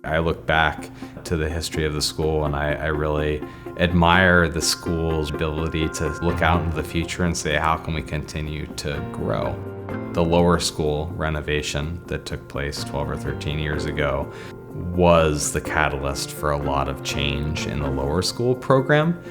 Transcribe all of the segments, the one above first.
I look back to the history of the school and I really admire the school's ability to look out into the future and say, how can we continue to grow? The lower school renovation that took place 12 or 13 years ago was the catalyst for a lot of change in the lower school program.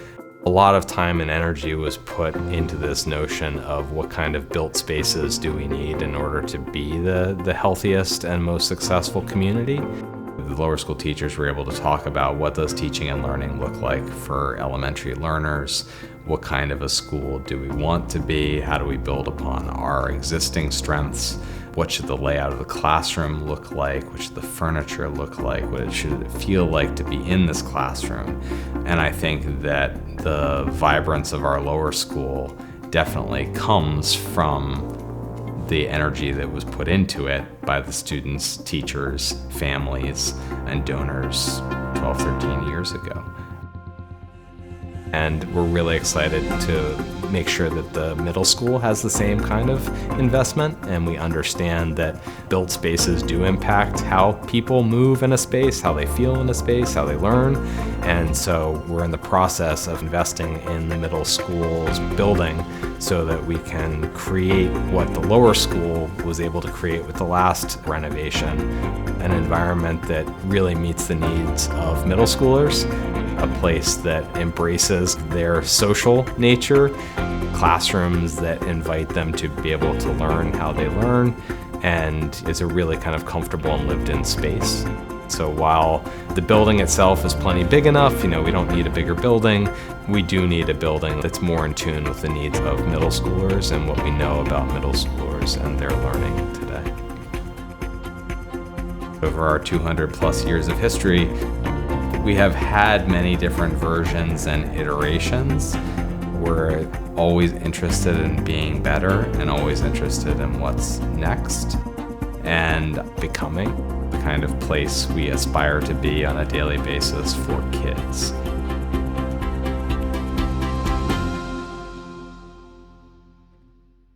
A lot of time and energy was put into this notion of what kind of built spaces do we need in order to be the healthiest and most successful community. The lower school teachers were able to talk about what does teaching and learning look like for elementary learners, what kind of a school do we want to be, how do we build upon our existing strengths, what should the layout of the classroom look like, what should the furniture look like, what should it feel like to be in this classroom. And I think that the vibrance of our lower school definitely comes from the energy that was put into it by the students, teachers, families, and donors 12, 13 years ago. And we're really excited to make sure that the middle school has the same kind of investment, and we understand that built spaces do impact how people move in a space, how they feel in a space, how they learn. And so we're in the process of investing in the middle school's building so that we can create what the lower school was able to create with the last renovation, an environment that really meets the needs of middle schoolers, a place that embraces their social nature, classrooms that invite them to be able to learn how they learn, and is a really kind of comfortable and lived-in space. So while the building itself is plenty big enough, we don't need a bigger building, we do need a building that's more in tune with the needs of middle schoolers and what we know about middle schoolers and their learning today. Over our 200 plus years of history, we have had many different versions and iterations. We're always interested in being better and always interested in what's next and becoming the kind of place we aspire to be on a daily basis for kids.